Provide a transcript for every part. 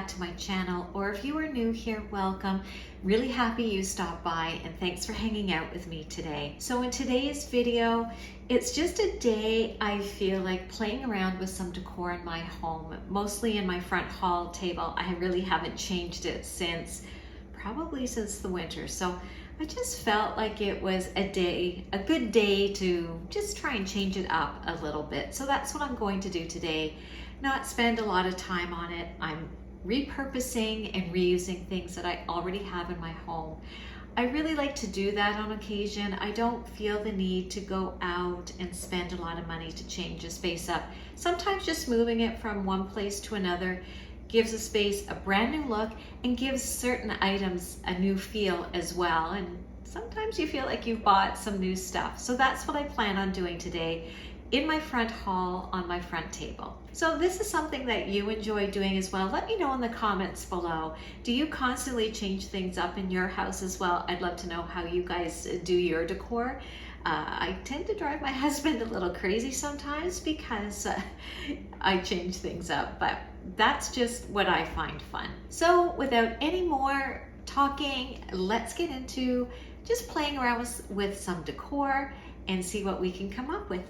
back to my channel, or if you are new here, welcome. Really happy you stopped by, and thanks for hanging out with me today. So in today's video, it's just a day I feel like playing around with some decor in my home, mostly in my front hall table. I really haven't changed it probably since the winter. So I just felt like it was a good day to just try and change it up a little bit. So that's what I'm going to do today. Not spend a lot of time on it. I'm repurposing and reusing things that I already have in my home. I really like to do that on occasion. I don't feel the need to go out and spend a lot of money to change a space up. Sometimes just moving it from one place to another gives a space a brand new look and gives certain items a new feel as well. And sometimes you feel like you've bought some new stuff. So that's what I plan on doing today in my front hall on my front table. So this is something that you enjoy doing as well. Let me know in the comments below. Do you constantly change things up in your house as well? I'd love to know how you guys do your decor. I tend to drive my husband a little crazy sometimes because I change things up, but that's just what I find fun. So without any more talking, let's get into just playing around with some decor and see what we can come up with.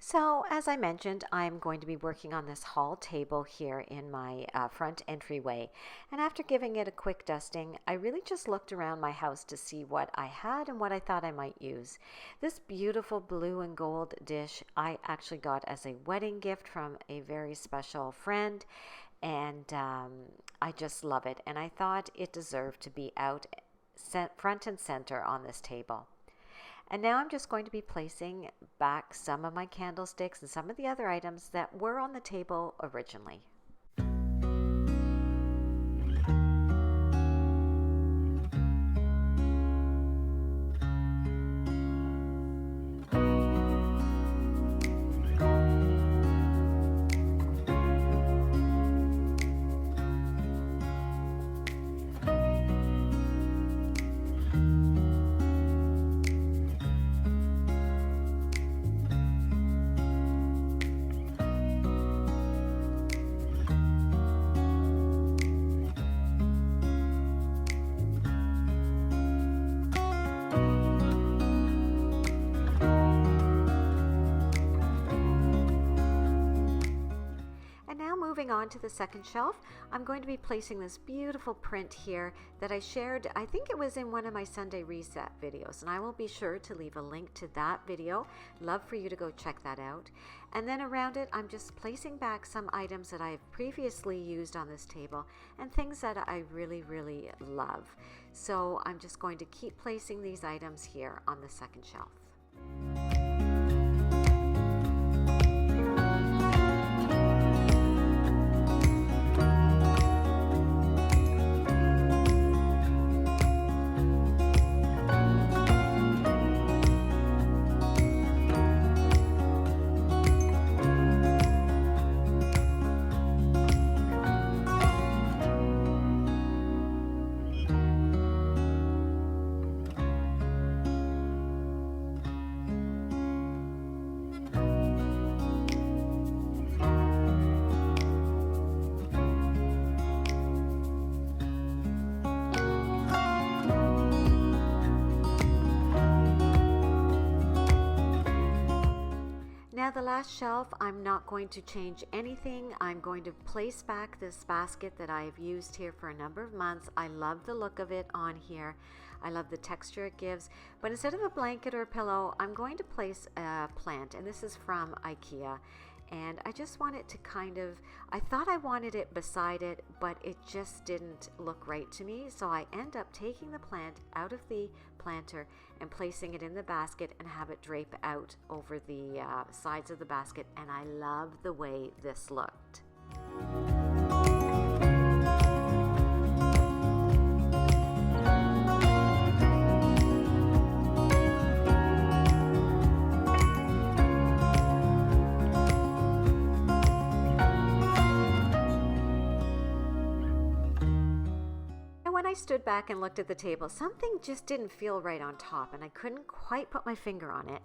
So as I mentioned, I'm going to be working on this hall table here in my front entryway. And after giving it a quick dusting, I really just looked around my house to see what I had and what I thought I might use. This beautiful blue and gold dish I actually got as a wedding gift from a very special friend. And I just love it. And I thought it deserved to be out front and center on this table. And now I'm just going to be placing back some of my candlesticks and some of the other items that were on the table originally. Moving on to the second shelf, I'm going to be placing this beautiful print here that I shared, I think it was in one of my Sunday Reset videos, and I will be sure to leave a link to that video. Love for you to go check that out. And then around it, I'm just placing back some items that I've previously used on this table and things that I really love. So I'm just going to keep placing these items here on the second shelf. Now the last shelf, I'm not going to change anything. I'm going to place back this basket that I have used here for a number of months. I love the look of it on here. I love the texture it gives. But instead of a blanket or a pillow, I'm going to place a plant, and this is from IKEA. And I just want it to I thought I wanted it beside it, but it just didn't look right to me. So I end up taking the plant out of the planter and placing it in the basket and have it drape out over the sides of the basket. And I love the way this looked. When I stood back and looked at the table, something just didn't feel right on top, and I couldn't quite put my finger on it.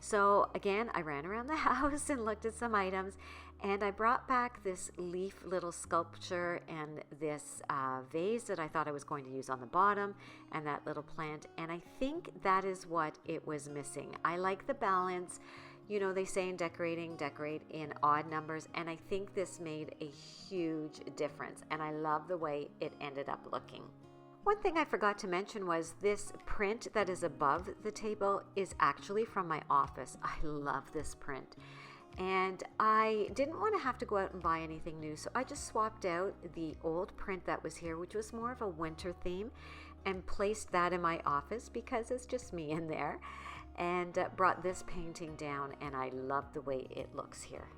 So again, I ran around the house and looked at some items, And I brought back this leaf little sculpture and this vase that I thought I was going to use on the bottom, and that little plant. And I think that is what it was missing. I like the balance. You know, they say in decorating, decorate in odd numbers. And I think this made a huge difference. And I love the way it ended up looking. One thing I forgot to mention was this print that is above the table is actually from my office. I love this print. And I didn't want to have to go out and buy anything new, so I just swapped out the old print that was here, which was more of a winter theme, and placed that in my office because it's just me in there, and brought this painting down, and I love the way it looks here.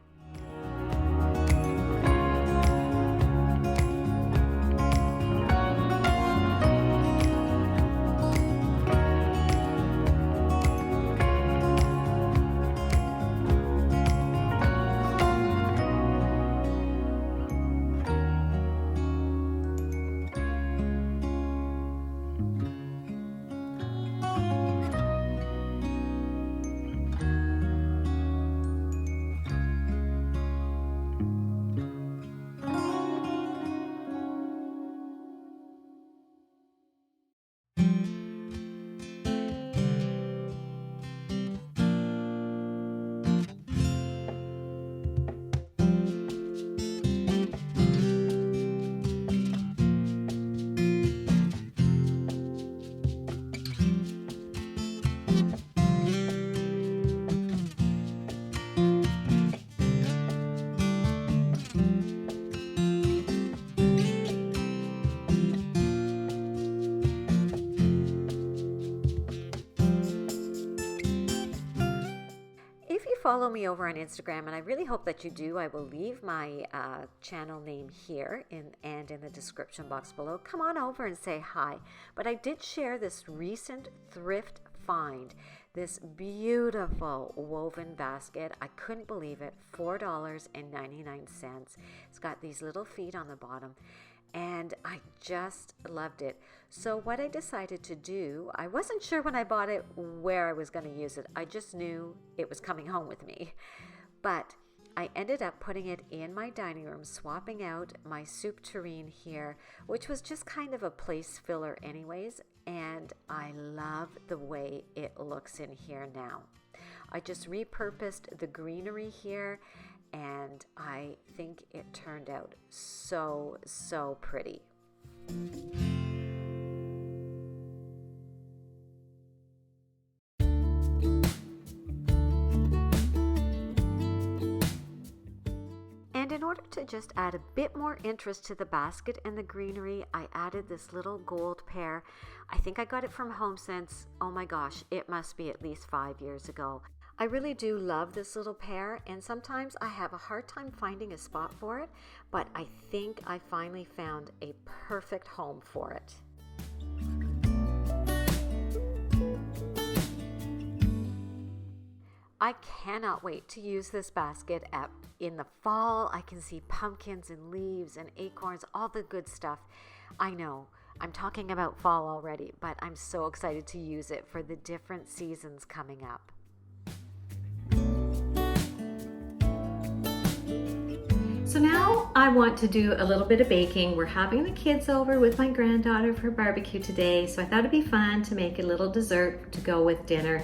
Follow me over on Instagram, and I really hope that you do. I will leave my channel name here and in the description box below. Come on over and say hi. But I did share this recent thrift find, this beautiful woven basket. I couldn't believe it, $4.99. It's got these little feet on the bottom, and I just loved it. So what I decided to do, I wasn't sure when I bought it where I was going to use it. I just knew it was coming home with me. But I ended up putting it in my dining room, swapping out my soup tureen here, which was just kind of a place filler anyways, and I love the way it looks in here now. I just repurposed the greenery here, and I think it turned out so pretty. And in order to just add a bit more interest to the basket and the greenery, I added this little gold pear. I think I got it from HomeSense. Oh my gosh, it must be at least 5 years ago. I really do love this little pear, and sometimes I have a hard time finding a spot for it, but I think I finally found a perfect home for it. I cannot wait to use this basket in the fall. I can see pumpkins and leaves and acorns, all the good stuff. I know, I'm talking about fall already, but I'm so excited to use it for the different seasons coming up. So now I want to do a little bit of baking. We're having the kids over with my granddaughter for barbecue today, so I thought it'd be fun to make a little dessert to go with dinner.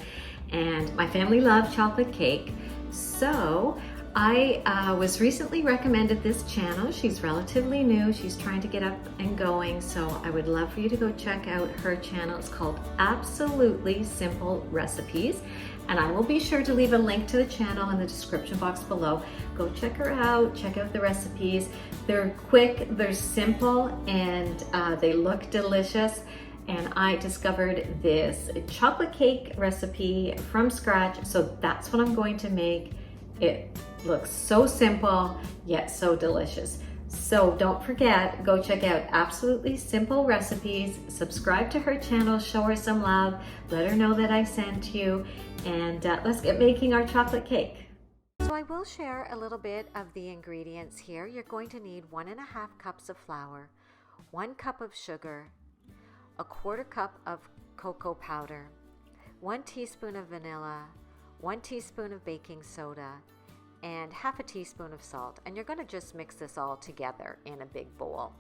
And my family loves chocolate cake, so I was recently recommended this channel. She's relatively new. She's trying to get up and going, so I would love for you to go check out her channel. It's called Absolutely Simple Recipes, and I will be sure to leave a link to the channel in the description box below. Go check her out, check out the recipes. They're quick, they're simple, and they look delicious. And I discovered this chocolate cake recipe from scratch, so that's what I'm going to make. It looks so simple, yet so delicious. So don't forget, go check out Absolutely Simple Recipes, subscribe to her channel, show her some love, let her know that I sent you, and let's get making our chocolate cake. So I will share a little bit of the ingredients here. You're going to need 1.5 cups of flour, 1 cup of sugar, a 1/4 cup of cocoa powder, 1 teaspoon of vanilla, 1 teaspoon of baking soda, and half a teaspoon of salt. And you're going to just mix this all together in a big bowl.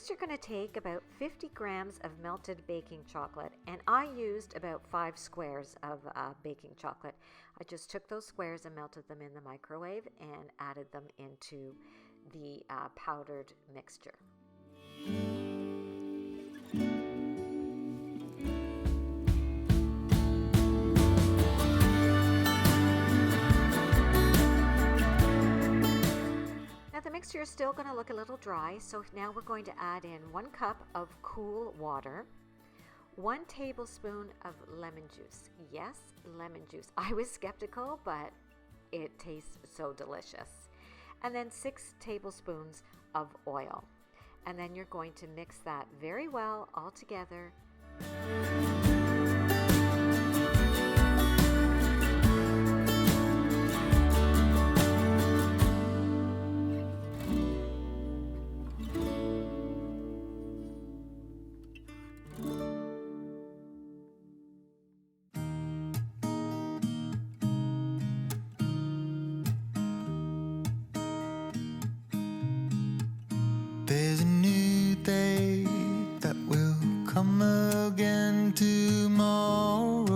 You're going to take about 50 grams of melted baking chocolate, and I used about 5 squares of baking chocolate. I just took those squares and melted them in the microwave and added them into the powdered mixture. The mixture is still going to look a little dry, so now we're going to add in 1 cup of cool water, 1 tablespoon of lemon juice. Yes, lemon juice. I was skeptical, but it tastes so delicious. And then 6 tablespoons of oil. And then you're going to mix that very well all together. There's a new day that will come again tomorrow.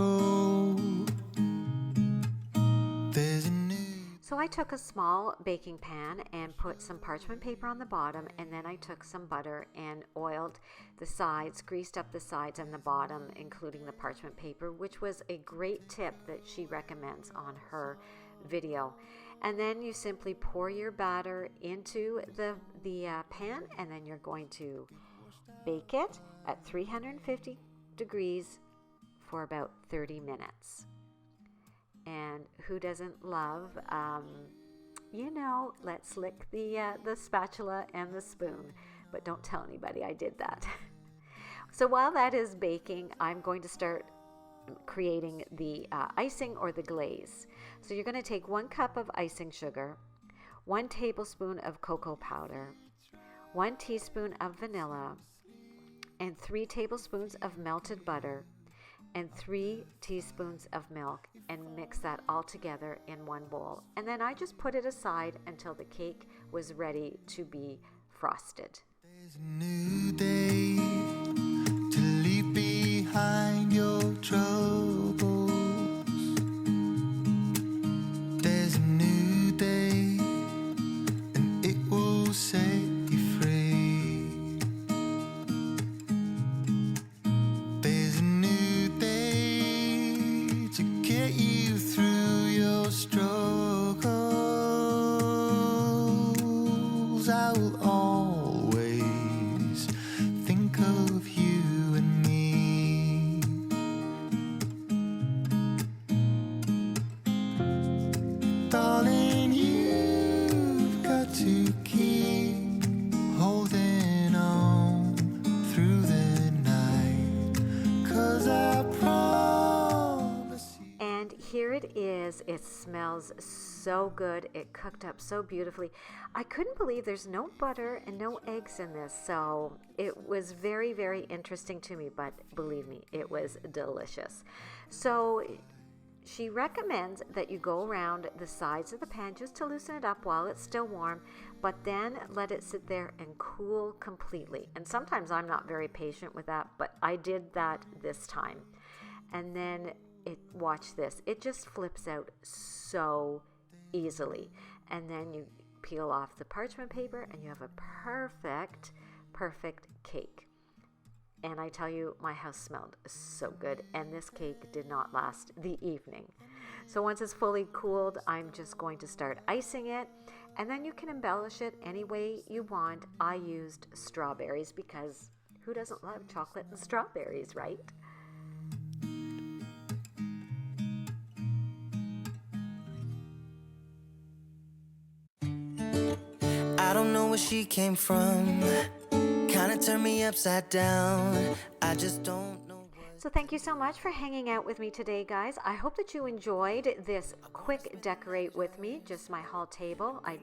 There's a new... So I took a small baking pan and put some parchment paper on the bottom, and then I took some butter and oiled the sides, greased up the sides and the bottom, including the parchment paper, which was a great tip that she recommends on her video. And then you simply pour your batter into the pan, and then you're going to bake it at 350 degrees for about 30 minutes. And who doesn't love, let's lick the spatula and the spoon, but don't tell anybody I did that. So while that is baking, I'm going to start creating the icing or the glaze. So you're going to take 1 cup of icing sugar, 1 tablespoon of cocoa powder, 1 teaspoon of vanilla, and 3 tablespoons of melted butter, and 3 teaspoons of milk, and mix that all together in one bowl. And then I just put it aside until the cake was ready to be frosted. There's a new day to leave behind your troubles. There's a new day, and it will set you free. There's a new day to get you through your struggles. I will always think of you and me. Darling, you've got to keep holding on through the night, 'cause I promise you. And here it is. It smells so good. It cooked up so beautifully. I couldn't believe there's no butter and no eggs in this. So it was very, very interesting to me, but believe me, it was delicious. So she recommends that you go around the sides of the pan just to loosen it up while it's still warm, but then let it sit there and cool completely. And sometimes I'm not very patient with that, but I did that this time. And then watch this, it just flips out so easily. And then you peel off the parchment paper and you have a perfect cake. And I tell you, my house smelled so good, and this cake did not last the evening. So once it's fully cooled, I'm just going to start icing it, and then you can embellish it any way you want. I used strawberries because who doesn't love chocolate and strawberries, right? where she came from. Kinda turned me upside down. I just don't know. So thank you so much for hanging out with me today, guys. I hope that you enjoyed this quick decorate with me, just my hall table. I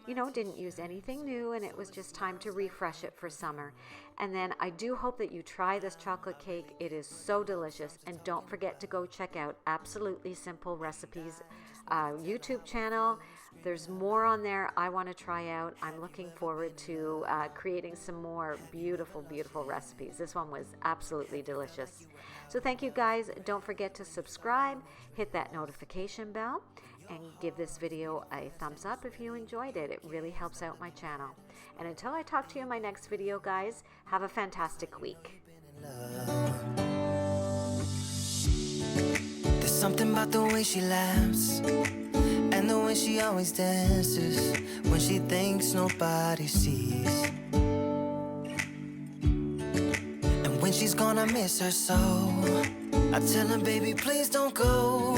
didn't use anything new, and it was just time to refresh it for summer. And then I do hope that you try this chocolate cake. It is so delicious. And don't forget to go check out Absolutely Simple Recipes YouTube channel. There's more on there I want to try out. I'm looking forward to creating some more beautiful, beautiful recipes. This one was absolutely delicious. So thank you, guys. Don't forget to subscribe, hit that notification bell, and give this video a thumbs up if you enjoyed it. It really helps out my channel. And until I talk to you in my next video, guys, have a fantastic week. There's something about the way she laughs and the way she always dances when she thinks nobody sees. And when she's gone, I miss her so. I tell her, baby, please don't go.